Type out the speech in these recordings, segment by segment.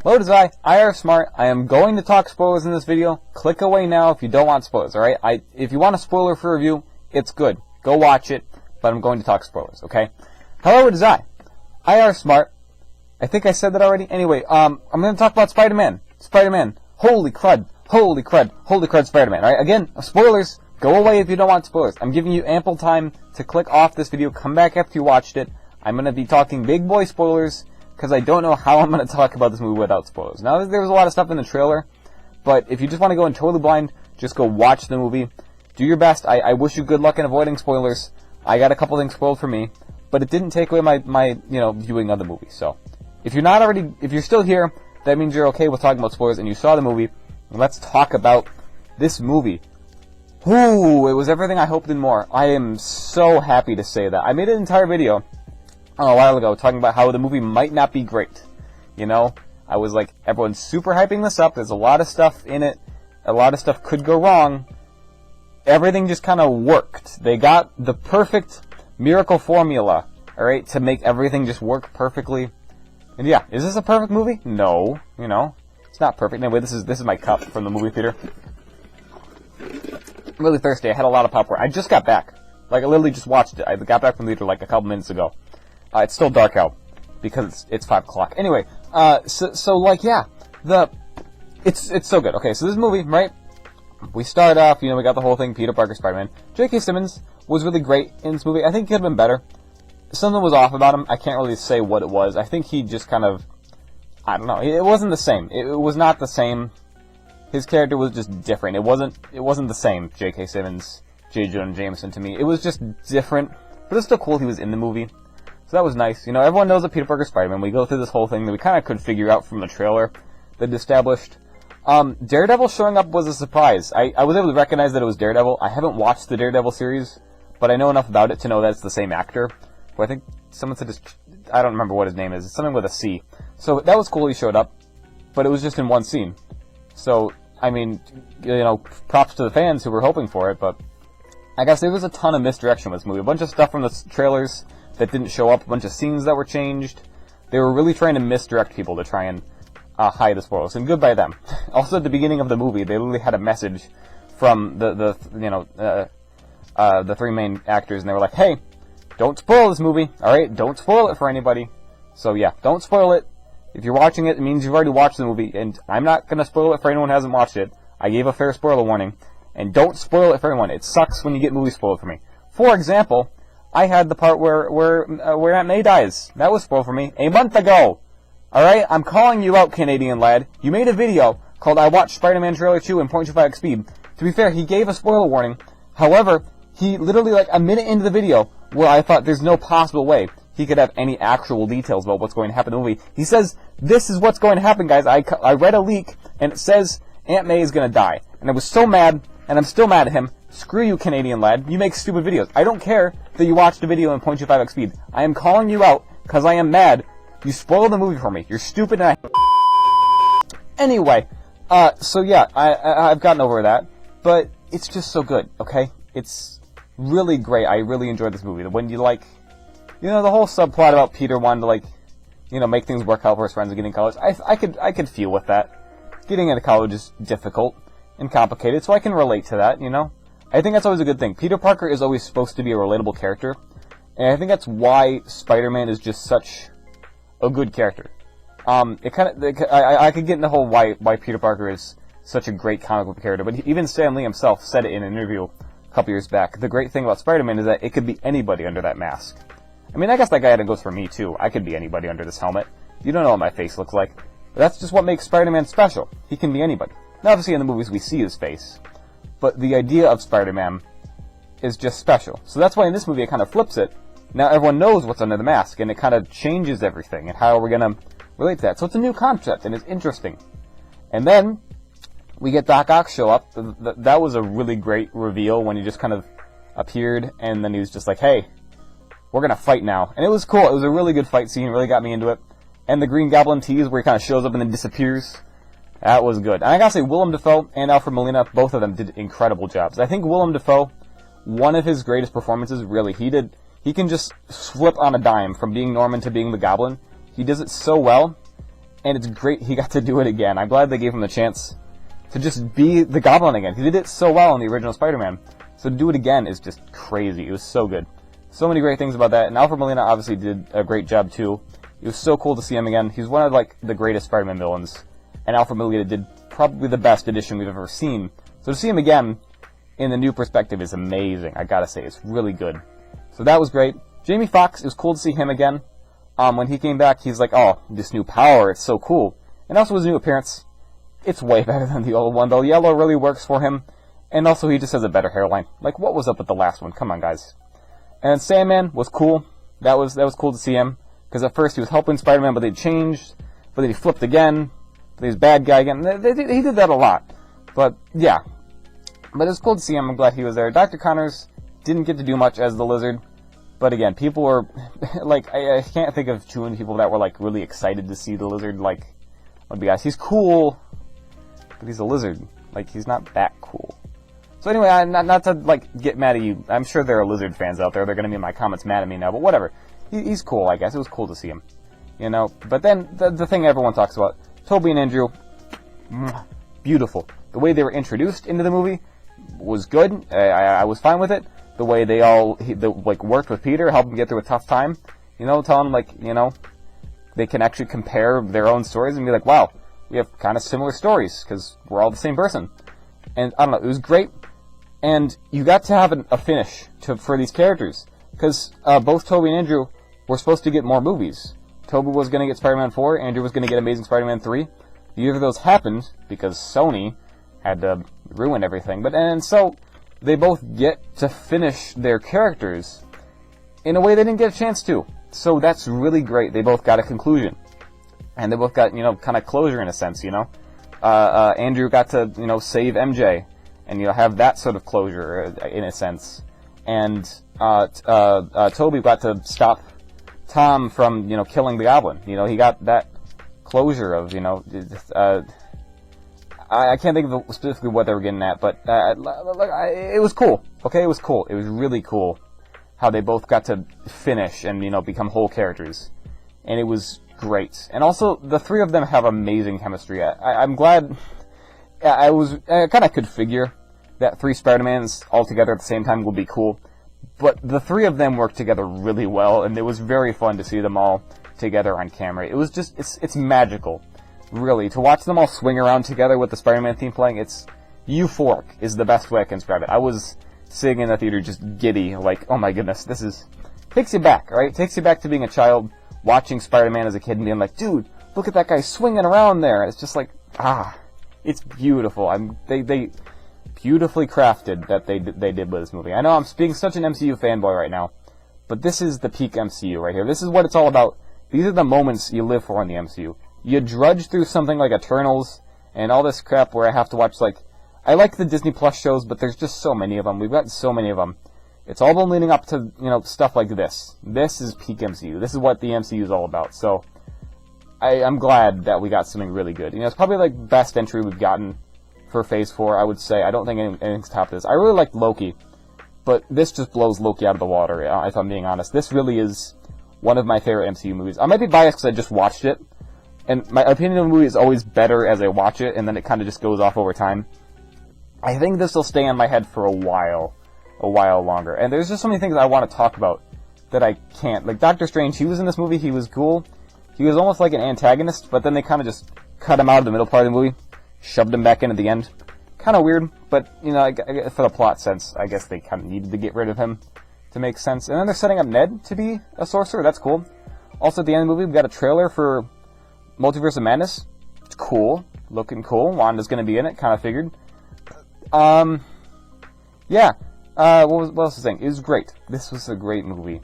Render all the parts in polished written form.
Load is I are smart. I am going to talk spoilers in this video. Click away now if you don't want spoilers, alright? If you want a spoiler for review, it's good. Go watch it, but I'm going to talk spoilers, okay? Hello, it is I are smart. I think I said that already. Anyway, I'm going to talk about Spider-Man. Spider-Man. Holy crud. Holy crud. Holy crud, Spider-Man, alright? Again, spoilers. Go away if you don't want spoilers. I'm giving you ample time to click off this video. Come back after you watched it. I'm going to be talking big boy spoilers, because I don't know how I'm going to talk about this movie without spoilers. Now, there was a lot of stuff in the trailer, but if you just want to go in totally blind, just go watch the movie. Do your best. I wish you good luck in avoiding spoilers. I got a couple things spoiled for me, but it didn't take away my viewing of the movie. So, if you're still here, that means you're okay with talking about spoilers and you saw the movie. Let's talk about this movie. Ooh, it was everything I hoped and more. I am so happy to say that. I made an entire video a while ago talking about how the movie might not be great. You know, I was like, everyone's super hyping this up. There's a lot of stuff in it. A lot of stuff could go wrong. Everything just kind of worked. They got the perfect miracle formula, alright, to make everything just work perfectly. And yeah, is this a perfect movie? No, it's not perfect. Anyway, this is my cup from the movie theater. I'm really thirsty. I had a lot of popcorn. I just got back. Like, I literally just watched it. I got back from the theater like a couple minutes ago. It's still dark out because it's 5 o'clock. Anyway, so like, yeah, it's so good. Okay, so this movie, right? We start off, we got the whole thing, Peter Parker, Spider-Man. J.K. Simmons was really great in this movie. I think he could have been better. Something was off about him. I can't really say what it was. I think he just kind of, I don't know. It wasn't the same. It was not the same. His character was just different. It wasn't the same J.K. Simmons, J. Jonah Jameson to me. It was just different, but it's still cool he was in the movie. So that was nice. Everyone knows that Peter Parker Spider-Man. We go through this whole thing that we kind of could figure out from the trailer that established. Daredevil showing up was a surprise. I was able to recognize that it was Daredevil. I haven't watched the Daredevil series, but I know enough about it to know that it's the same actor. But I think someone said I don't remember what his name is. It's something with a C. So that was cool he showed up, but it was just in one scene. So, I mean, props to the fans who were hoping for it, but I guess there was a ton of misdirection with this movie. A bunch of stuff from the trailers that didn't show up, a bunch of scenes that were changed. They were really trying to misdirect people to try and hide the spoilers, and good by them. Also, at the beginning of the movie, they literally had a message from the three main actors, and they were like, "Hey, don't spoil this movie, all right? Don't spoil it for anybody." So yeah, don't spoil it. If you're watching it, it means you've already watched the movie, and I'm not gonna spoil it for anyone who hasn't watched it. I gave a fair spoiler warning, and don't spoil it for anyone. It sucks when you get movies spoiled for me. For example, I had the part where Aunt May dies. That was spoiled for me a month ago. Alright, I'm calling you out, Canadian lad. You made a video called I Watched Spider-Man Trailer 2 in 0.25x speed. To be fair, he gave a spoiler warning. However, he literally, like, a minute into the video, where I thought there's no possible way he could have any actual details about what's going to happen in the movie, he says, "This is what's going to happen, guys. I read a leak, and it says Aunt May is going to die." And I was so mad, and I'm still mad at him. Screw you, Canadian lad. You make stupid videos. I don't care that you watched a video in 0.25x speed. I am calling you out, because I am mad. You spoiled the movie for me. You're stupid and Anyway, so yeah, I've gotten over that, but it's just so good, okay? It's really great. I really enjoyed this movie. When you the whole subplot about Peter wanting to make things work out for his friends and getting college, I could feel with that. Getting into college is difficult and complicated, so I can relate to that, I think that's always a good thing. Peter Parker is always supposed to be a relatable character, and I think that's why Spider-Man is just such a good character. I could get into the whole why Peter Parker is such a great comic book character, but even Stan Lee himself said it in an interview a couple years back. The great thing about Spider-Man is that it could be anybody under that mask. I mean, I guess that guy goes for me too. I could be anybody under this helmet. You don't know what my face looks like. But that's just what makes Spider-Man special. He can be anybody. Now, obviously in the movies we see his face, but the idea of Spider-Man is just special. So that's why in this movie it kind of flips it. Now everyone knows what's under the mask, and it kind of changes everything, and how are we going to relate to that. So it's a new concept, and it's interesting. And then we get Doc Ock show up. That was a really great reveal when he just kind of appeared, and then he was just like, "Hey, we're going to fight now." And it was cool. It was a really good fight scene. It really got me into it. And the Green Goblin tease where he kind of shows up and then disappears. That was good. And I gotta say, Willem Dafoe and Alfred Molina, both of them did incredible jobs. I think Willem Dafoe, one of his greatest performances, really, he can just flip on a dime from being Norman to being the Goblin. He does it so well, and it's great he got to do it again. I'm glad they gave him the chance to just be the Goblin again. He did it so well in the original Spider-Man, so to do it again is just crazy. It was so good. So many great things about that, and Alfred Molina obviously did a great job too. It was so cool to see him again. He's one of like the greatest Spider-Man villains, and Alfred Molina did probably the best addition we've ever seen. So to see him again in the new perspective is amazing. I gotta say, it's really good. So that was great. Jamie Foxx, it was cool to see him again. When he came back, he's like, oh, this new power, it's so cool. And also his new appearance, it's way better than the old one. The yellow really works for him, and also he just has a better hairline. Like, what was up with the last one? Come on, guys. And Sandman was cool. That was cool to see him, because at first he was helping Spider-Man, but they changed, but then he flipped again, but he's bad guy again. He did that a lot. But, yeah. But it was cool to see him. I'm glad he was there. Dr. Connors didn't get to do much as the Lizard. But again, people were, like, I can't think of too many people that were, like, really excited to see the Lizard. Like, let's be honest, he's cool, but he's a lizard. Like, he's not that cool. So anyway, not to, like, get mad at you. I'm sure there are Lizard fans out there. They're going to be in my comments mad at me now, but whatever. He's cool, I guess. It was cool to see him. You know? But then, the thing everyone talks about, Tobey and Andrew, beautiful. The way they were introduced into the movie was good. I was fine with it. The way they all worked with Peter, helped him get through a tough time, you know, tell him, like, you know, they can actually compare their own stories and be like, wow, we have kind of similar stories because we're all the same person. And I don't know, it was great, and you got to have a finish for these characters, because both Tobey and Andrew were supposed to get more movies. Tobey was going to get Spider-Man 4, Andrew was going to get Amazing Spider-Man 3. Neither of those happened because Sony had to ruin everything. And so they both get to finish their characters in a way they didn't get a chance to. So that's really great. They both got a conclusion. And they both got, you know, kind of closure in a sense, you know. Andrew got to, you know, save MJ. And, you know, have that sort of closure in a sense. And Tobey got to stop Tom from, you know, killing the Goblin. You know, he got that closure of, you know, I can't think of specifically what they were getting at, but it was cool. Okay, it was cool. It was really cool how they both got to finish and, you know, become whole characters. And it was great. And also, the three of them have amazing chemistry. I'm glad. I kind of could figure that 3 Spider-Mans all together at the same time would be cool. But the 3 of them worked together really well, and it was very fun to see them all together on camera. It was just, it's magical. Really, to watch them all swing around together with the Spider-Man theme playing, it's euphoric is the best way I can describe it. I was sitting in the theater just giddy, like, oh my goodness, this is... Takes you back, right? Takes you back to being a child, watching Spider-Man as a kid and being like, dude, look at that guy swinging around there. It's just like, it's beautiful. They beautifully crafted that they did with this movie. I know I'm being such an MCU fanboy right now, but this is the peak MCU right here. This is what it's all about. These are the moments you live for in the MCU. You drudge through something like Eternals and all this crap where I have to watch, like... I like the Disney Plus shows, but there's just so many of them. We've got so many of them. It's all been leading up to, you know, stuff like this. This is peak MCU. This is what the MCU is all about. So, I'm glad that we got something really good. You know, it's probably like best entry we've gotten for Phase 4, I would say. I don't think anything's topped this. I really liked Loki, but this just blows Loki out of the water, if I'm being honest. This really is one of my favorite MCU movies. I might be biased because I just watched it, and my opinion of the movie is always better as I watch it, and then it kind of just goes off over time. I think this will stay in my head for a while longer. And there's just so many things I want to talk about that I can't. Like Doctor Strange, he was in this movie, he was cool. He was almost like an antagonist, but then they kind of just cut him out of the middle part of the movie, shoved him back in at the end. Kind of weird, but, you know, for the plot sense, I guess they kind of needed to get rid of him to make sense. And then they're setting up Ned to be a sorcerer. That's cool. Also, at the end of the movie, we've got a trailer for Multiverse of Madness. It's cool. Looking cool. Wanda's going to be in it. Kind of figured. Yeah. What else was I saying? It was great. This was a great movie.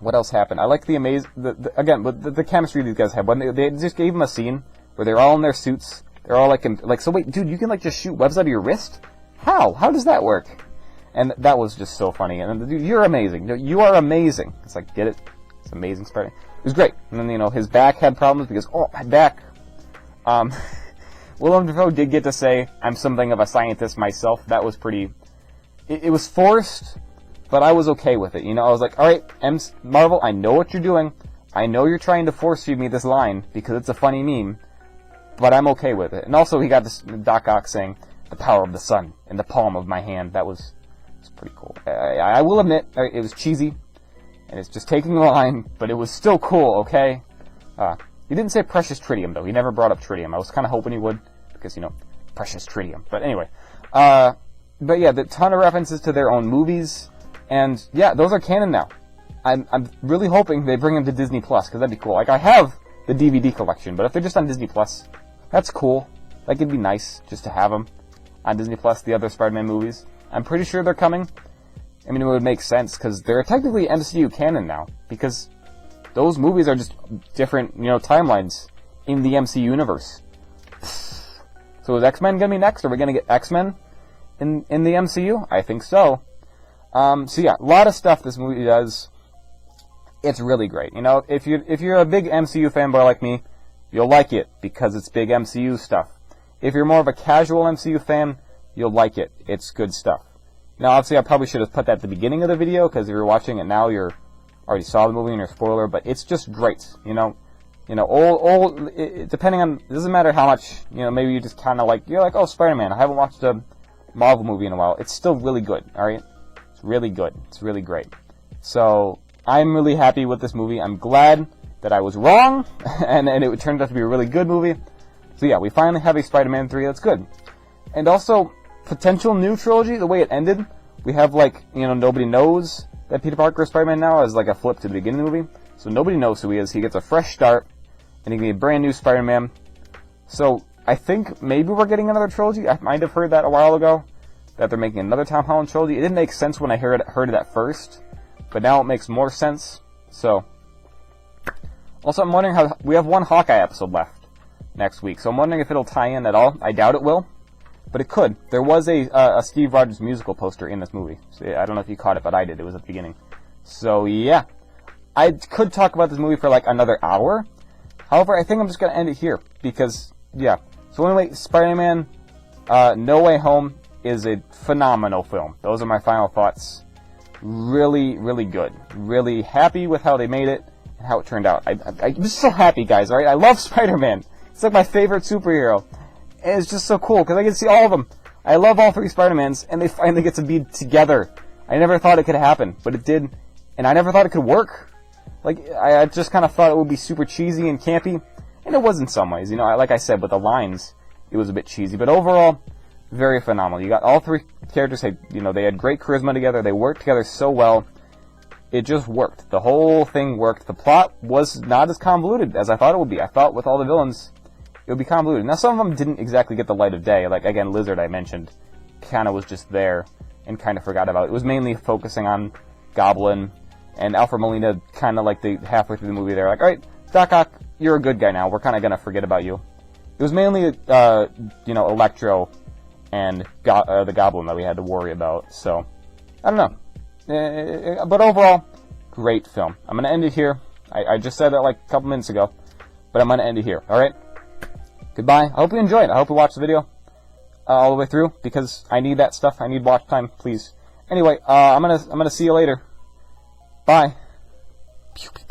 What else happened? I like the the chemistry these guys had. When they just gave them a scene where they're all in their suits. They're all like, so wait, dude, you can like just shoot webs out of your wrist? How? How does that work? And that was just so funny. And then, dude, you're amazing. You are amazing. It's like, get it? It's amazing, Spider. It was great. And then, you know, his back had problems because, oh, my back. Willem Dafoe did get to say, I'm something of a scientist myself. That was pretty... It was forced, but I was okay with it. You know, I was like, all right, Marvel, I know what you're doing. I know you're trying to force feed me this line because it's a funny meme, but I'm okay with it. And also, he got this Doc Ock saying, "The power of the sun in the palm of my hand." That was pretty cool. I will admit, it was cheesy, and it's just taking the line, but it was still cool, okay? He didn't say precious tritium, though. He never brought up tritium. I was kind of hoping he would, because, you know, precious tritium. But anyway, but yeah, the ton of references to their own movies, and yeah, those are canon now. I'm really hoping they bring them to Disney Plus, because that'd be cool. Like, I have the DVD collection, but if they're just on Disney Plus, that's cool. Like, it'd be nice just to have them on Disney Plus, the other Spider-Man movies. I'm pretty sure they're coming. I mean, it would make sense, because they're technically MCU canon now, because those movies are just different, you know, timelines in the MCU universe. So is X-Men going to be next? Are we going to get X-Men in the MCU? I think so. So yeah, a lot of stuff this movie does. It's really great. You know, if you're a big MCU fanboy like me, you'll like it because it's big MCU stuff. If you're more of a casual MCU fan, you'll like it. It's good stuff. Now, obviously, I probably should have put that at the beginning of the video, because if you're watching it now, you already saw the movie and you're a spoiler, but it's just great, you know. You know, depending on, it doesn't matter how much, you know, maybe you just kind of like, you're like, oh, Spider-Man, I haven't watched a Marvel movie in a while. It's still really good, alright? It's really good. It's really great. So, I'm really happy with this movie. I'm glad that I was wrong, and it turned out to be a really good movie. So yeah, we finally have a Spider-Man 3, that's good. And also, potential new trilogy, the way it ended, we have, like, you know, nobody knows that Peter Parker is Spider-Man now, as like a flip to the beginning of the movie. So nobody knows who he is. He gets a fresh start, and he can be a brand new Spider-Man. So I think maybe we're getting another trilogy. I might have heard that a while ago, that they're making another Tom Holland trilogy. It didn't make sense when I heard it at first, but now it makes more sense. So, also I'm wondering how, we have one Hawkeye episode left next week, so I'm wondering if it'll tie in at all. I doubt it will, but it could. There was a Steve Rogers musical poster in this movie. So I don't know if you caught it, but I did. It was at the beginning. So yeah, I could talk about this movie for like another hour. However, I think I'm just going to end it here, because, yeah. So anyway, Spider-Man No Way Home is a phenomenal film. Those are my final thoughts. Really, really good. Really happy with how they made it and how it turned out. I'm just so happy, guys, alright? I love Spider-Man. It's like my favorite superhero. And it's just so cool, because I get to see all of them. I love all three Spider-Mans, and they finally get to be together. I never thought it could happen, but it did. And I never thought it could work. Like, I just kind of thought it would be super cheesy and campy. And it was in some ways. You know, like I said, with the lines, it was a bit cheesy. But overall, very phenomenal. You got all three characters, you know, they had great charisma together. They worked together so well. It just worked. The whole thing worked. The plot was not as convoluted as I thought it would be. I thought with all the villains, it would be convoluted. Now, some of them didn't exactly get the light of day. Like, again, Lizard, I mentioned, kind of was just there and kind of forgot about it. It was mainly focusing on Goblin and Alfred Molina, kind of like halfway through the movie. They're like, all right, Doc Ock, you're a good guy now. We're kind of going to forget about you. It was mainly, you know, Electro and the Goblin that we had to worry about. So, I don't know. But overall, great film. I'm going to end it here. I just said that like a couple minutes ago, but I'm going to end it here. All right? Goodbye. I hope you enjoyed. I hope you watched the video all the way through, because I need that stuff. I need watch time, please. Anyway, I'm gonna see you later. Bye. Pew, pew.